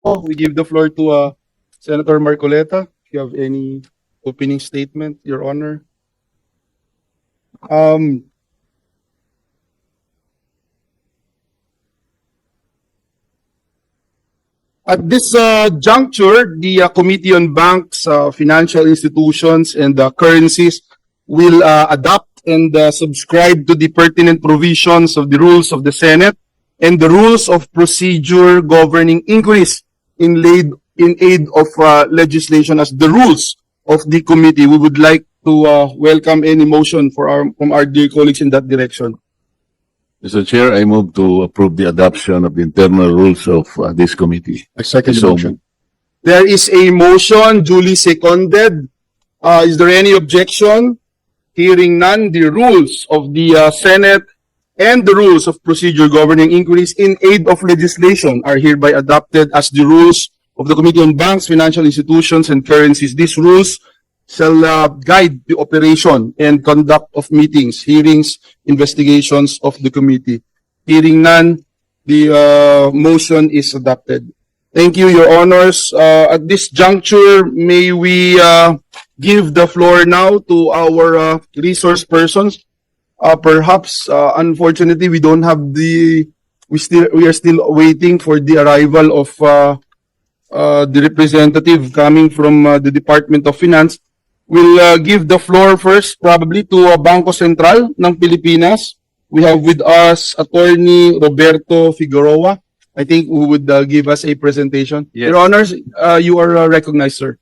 We give the floor to Senator Marcoleta. If you have any opening statement, Your Honor. At this juncture, the Committee on Banks, Financial Institutions, and Currencies will adopt and subscribe to the pertinent provisions of the rules of the Senate and the rules of procedure governing inquiries in aid of legislation as the rules of the committee. We would like to welcome any motion from our dear colleagues in that direction. Mr. Chair, I move to approve the adoption of the internal rules of this committee. I second the So- motion. There is a motion duly seconded. Is there any objection? Hearing none, the rules of the Senate and the rules of procedure governing inquiries in aid of legislation are hereby adopted as the rules of the Committee on Banks, Financial Institutions, and Currencies. These rules shall guide the operation and conduct of meetings, hearings, investigations of the committee. Hearing none, the motion is adopted. Thank you, Your Honors. At this juncture, may we give the floor now to our resource persons. Perhaps, unfortunately, we don't have we are still waiting for the arrival of the representative coming from the Department of Finance. We'll give the floor first probably to Bangko Sentral ng Pilipinas. We have with us Attorney Roberto Figueroa. I think who would give us a presentation. Yes. Your Honors, you are recognized, sir.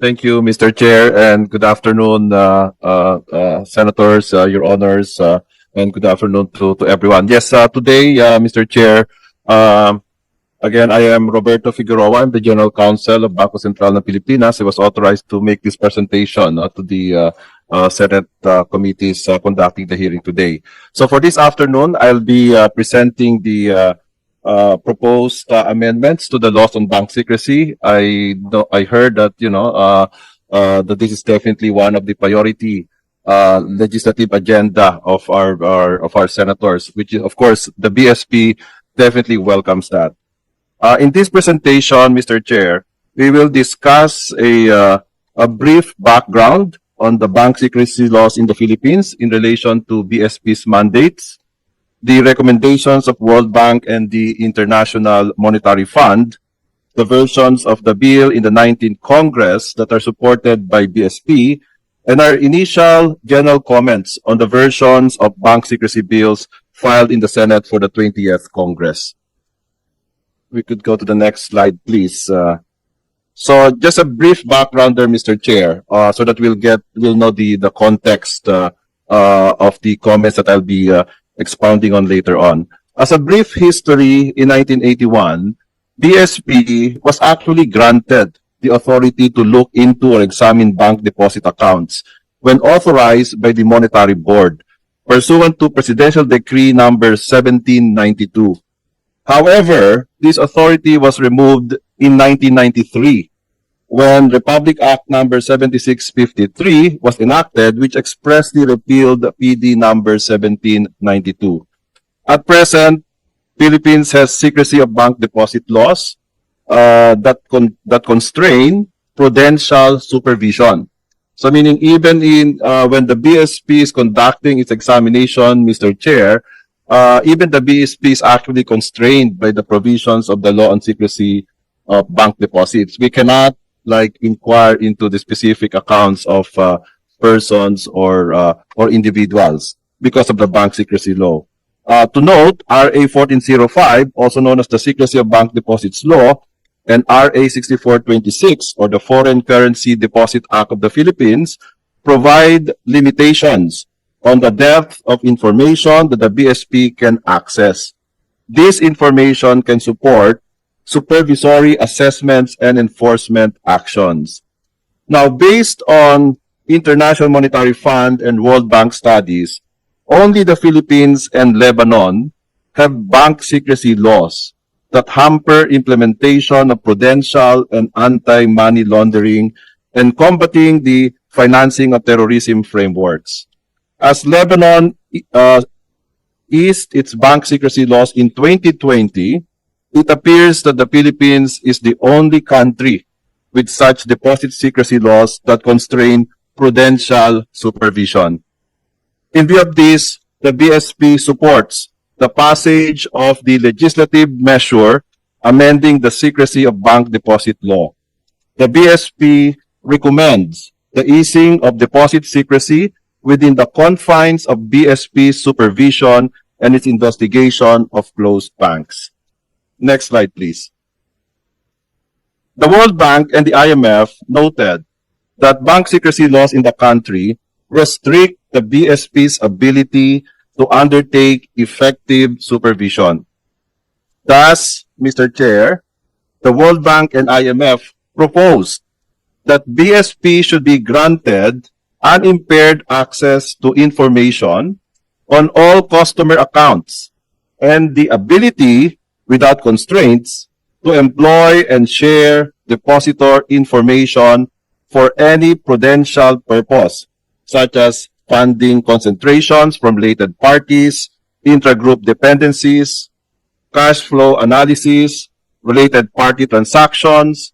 Thank you, Mr. Chair, and good afternoon, Senators, Your Honors, and good afternoon to everyone. Yes, today, Mr. Chair, again, I am Roberto Figueroa. I'm the General Counsel of Bangko Sentral ng Pilipinas. I was authorized to make this presentation to the Senate committees conducting the hearing today. So for this afternoon, I'll be presenting the proposed amendments to the laws on bank secrecy. I heard that that this is definitely one of the priority legislative agenda of our senators, which is of course the BSP definitely welcomes that. In this presentation, Mr. Chair, we will discuss a brief background on the bank secrecy laws in the Philippines in relation to BSP's mandates, the recommendations of World Bank and the International Monetary Fund, the versions of the bill in the 19th Congress that are supported by BSP, and our initial general comments on the versions of bank secrecy bills filed in the Senate for the 20th Congress. We could go to the next slide, please. So just a brief background there, Mr. Chair, so that we'll know the context of the comments that I'll be expounding on later on. As a brief history, in 1981, BSP was actually granted the authority to look into or examine bank deposit accounts when authorized by the Monetary Board, pursuant to Presidential Decree number 1792. However, this authority was removed in 1993 when Republic Act number 7653 was enacted, which expressly repealed PD number 1792. At present, Philippines has secrecy of bank deposit laws that constrain prudential supervision. So meaning even in when the BSP is conducting its examination, Mr. Chair, even the BSP is actually constrained by the provisions of the law on secrecy of bank deposits. We cannot inquire into the specific accounts of persons or individuals because of the bank secrecy law. To note, RA 1405, also known as the Secrecy of Bank Deposits Law, and RA 6426, or the Foreign Currency Deposit Act of the Philippines, provide limitations on the depth of information that the BSP can access. This information can support supervisory assessments and enforcement actions. Now, based on International Monetary Fund and World Bank studies, only the Philippines and Lebanon have bank secrecy laws that hamper implementation of prudential and anti-money laundering and combating the financing of terrorism frameworks. As Lebanon eased its bank secrecy laws in 2020, it appears that the Philippines is the only country with such deposit secrecy laws that constrain prudential supervision. In view of this, the BSP supports the passage of the legislative measure amending the secrecy of bank deposit law. The BSP recommends the easing of deposit secrecy within the confines of BSP supervision and its investigation of closed banks. Next slide, please. The World Bank and the IMF noted that bank secrecy laws in the country restrict the BSP's ability to undertake effective supervision. Thus, Mr. Chair, the World Bank and IMF proposed that BSP should be granted unimpaired access to information on all customer accounts and the ability, without constraints, to employ and share depositor information for any prudential purpose, such as funding concentrations from related parties, intragroup dependencies, cash flow analysis, related party transactions,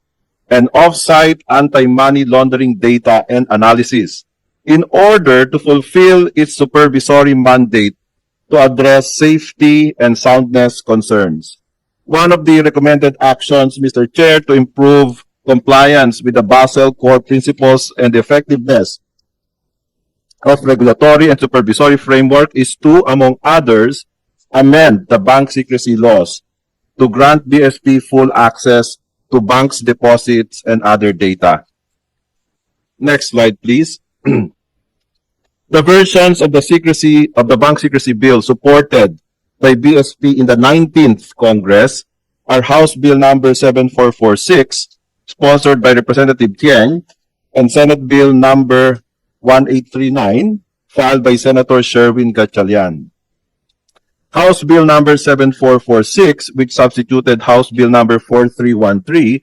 and off-site anti-money laundering data and analysis in order to fulfill its supervisory mandate to address safety and soundness concerns. One of the recommended actions, Mr. Chair, to improve compliance with the Basel core principles and the effectiveness of regulatory and supervisory framework is to, among others, amend the bank secrecy laws to grant BSP full access to banks' deposits and other data. Next slide, please. The versions of the bank secrecy bill supported by BSP in the 19th Congress are House Bill number 7446, sponsored by Representative Tieng, and Senate Bill number 1839, filed by Senator Sherwin Gatchalian. House Bill number 7446, which substituted House Bill number 4313,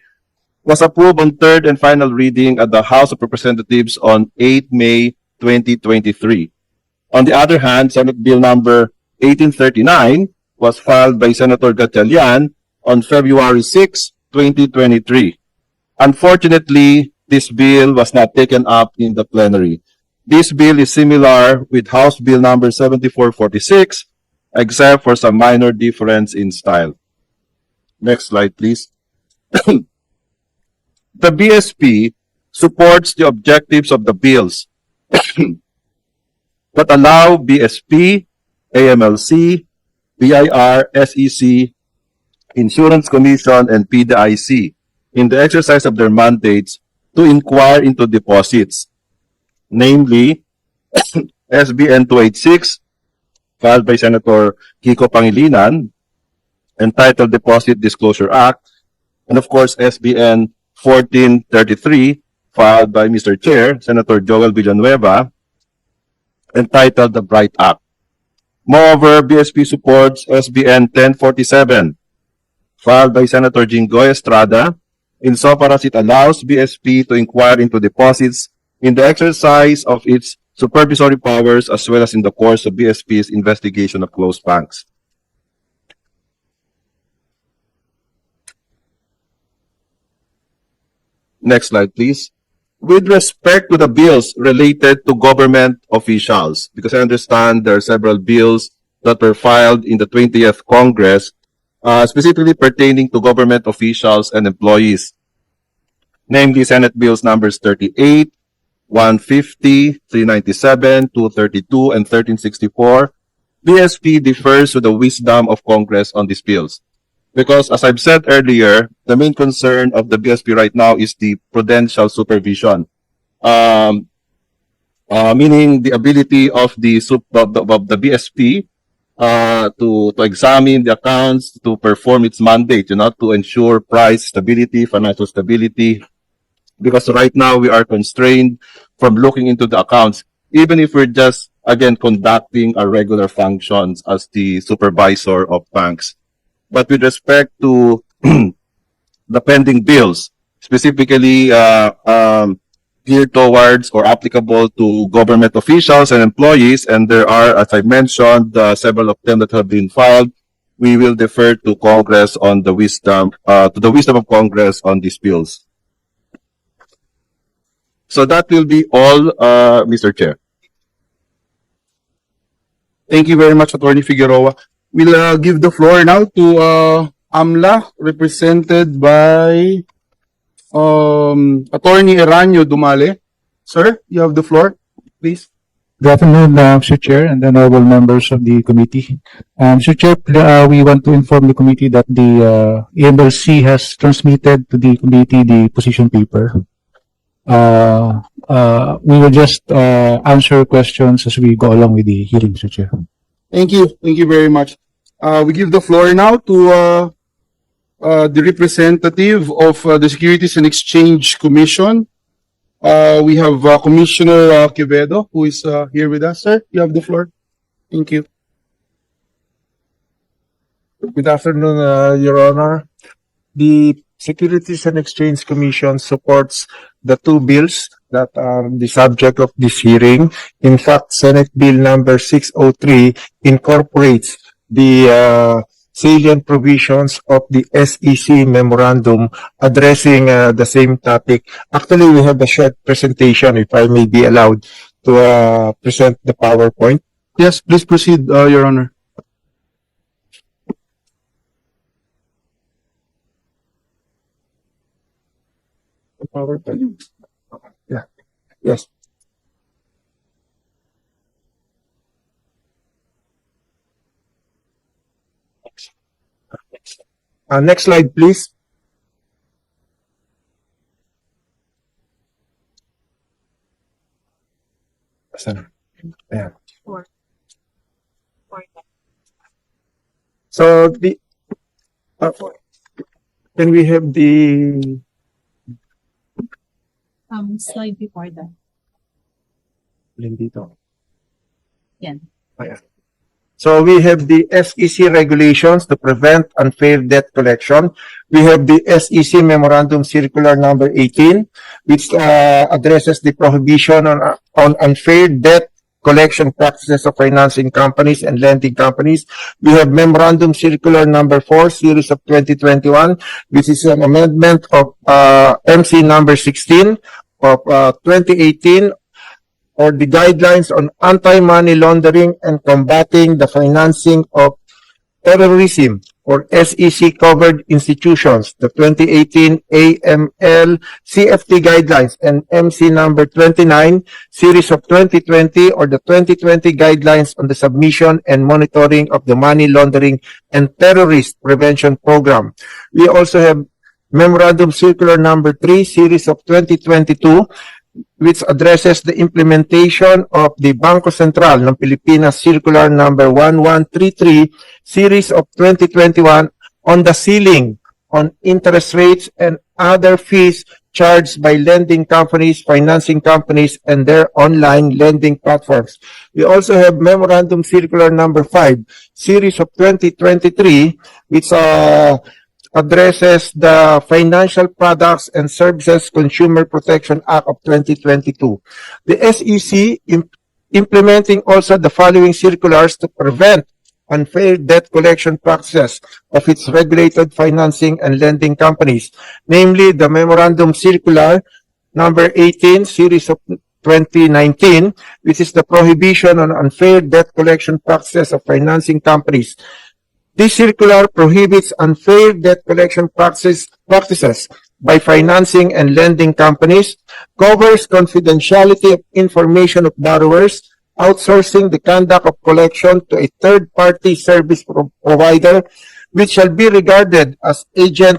was approved on third and final reading at the House of Representatives on 8 May 2023. On the other hand, Senate Bill number 1839 was filed by Senator Gatchalian on February 6, 2023. Unfortunately, this bill was not taken up in the plenary. This bill is similar with House Bill number 7446, except for some minor difference in style. Next slide, please. The BSP supports the objectives of the bills that allow BSP, AMLC, BIR, SEC, Insurance Commission, and PDIC in the exercise of their mandates to inquire into deposits, namely SBN 286, filed by Senator Kiko Pangilinan, entitled Deposit Disclosure Act, and of course SBN 1433, filed by Mr. Chair, Senator Joel Villanueva, entitled the Bright Act. Moreover, BSP supports SBN 1047, filed by Senator Jinggoy Estrada, insofar as it allows BSP to inquire into deposits in the exercise of its supervisory powers as well as in the course of BSP's investigation of closed banks. Next slide, please. With respect to the bills related to government officials, because I understand there are several bills that were filed in the 20th Congress, specifically pertaining to government officials and employees, namely Senate Bills numbers 38, 150, 397, 232, and 1364, BSP differs to the wisdom of Congress on these bills. Because, as I've said earlier, the main concern of the BSP right now is the prudential supervision, meaning the ability of the BSP to examine the accounts, to perform its mandate, to ensure price stability, financial stability. Because right now we are constrained from looking into the accounts, even if we're just, again, conducting our regular functions as the supervisor of banks. But with respect to the pending bills, specifically geared towards or applicable to government officials and employees, and there are, as I mentioned, several of them that have been filed. we will defer to Congress on the wisdom, to the wisdom of Congress on these bills. So that will be all, Mr. Chair. Thank you very much, Attorney Figueroa. We'll give the floor now to AMLA, represented by Attorney Eranio Dumale. Sir, you have the floor, please. Good afternoon, Mr. Chair and the honorable members of the committee. Mr. Chair, we want to inform the committee that the AMLC has transmitted to the committee the position paper. We will just answer questions as we go along with the hearing, Mr. Chair. Thank you. Thank you very much. We give the floor now to the representative of the Securities and Exchange Commission. We have Commissioner Quevedo, who is here with us. Sir, you have the floor. Thank you. Good afternoon, Your Honor. The Securities and Exchange Commission supports the two bills that are the subject of this hearing. In fact, Senate Bill number 603 incorporates the salient provisions of the SEC memorandum addressing the same topic. Actually, we have a short presentation, if I may be allowed to present the PowerPoint. Yes, please proceed, Your Honor. PowerPoint. Yeah. Yes. Next slide, please. Yeah. So the can we have the slide before that. dito? Yan. So we have the SEC regulations to prevent unfair debt collection. We have the SEC Memorandum Circular number 18, which addresses the prohibition on unfair debt collection practices of financing companies and lending companies. We have Memorandum Circular number 4, series of 2021, which is an amendment of MC number 16 of 2018, or the guidelines on anti-money laundering and combating the financing of terrorism for SEC-covered institutions, the 2018 AML CFT guidelines, and MC number 29, series of 2020, or the 2020 guidelines on the submission and monitoring of the money laundering and terrorist prevention program. We also have Memorandum Circular number 3, series of 2022, which addresses the implementation of the Bangko Central ng Pilipinas Circular number 1133, series of 2021, on the ceiling on interest rates and other fees charged by lending companies, financing companies, and their online lending platforms. We also have Memorandum Circular number 5, series of 2023, which addresses the Financial Products and Services Consumer Protection Act of 2022. The SEC implementing also the following circulars to prevent unfair debt collection practices of its regulated financing and lending companies, namely the Memorandum Circular number 18, series of 2019, which is the prohibition on unfair debt collection practices of financing companies. This circular prohibits unfair debt collection practices by financing and lending companies, covers confidentiality of information of borrowers, outsourcing the conduct of collection to a third-party service provider, which shall be regarded as agent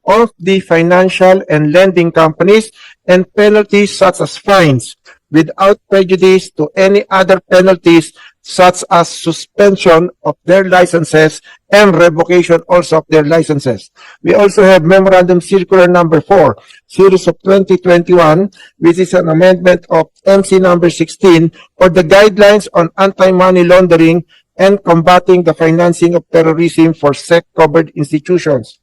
of the financial and lending companies, and penalties such as fines, without prejudice to any other penalties such as suspension of their licenses and revocation also of their licenses. We also have Memorandum Circular number 4, series of 2021, which is an amendment of MC number 16, or the guidelines on anti-money laundering and combating the financing of terrorism for SEC-covered institutions.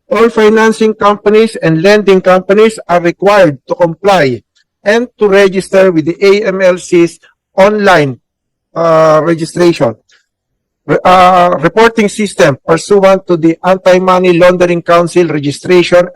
All financing companies and lending companies are required to comply and to register with the AMLC's online registration. reporting system pursuant to the Anti-Money Laundering Council Registration and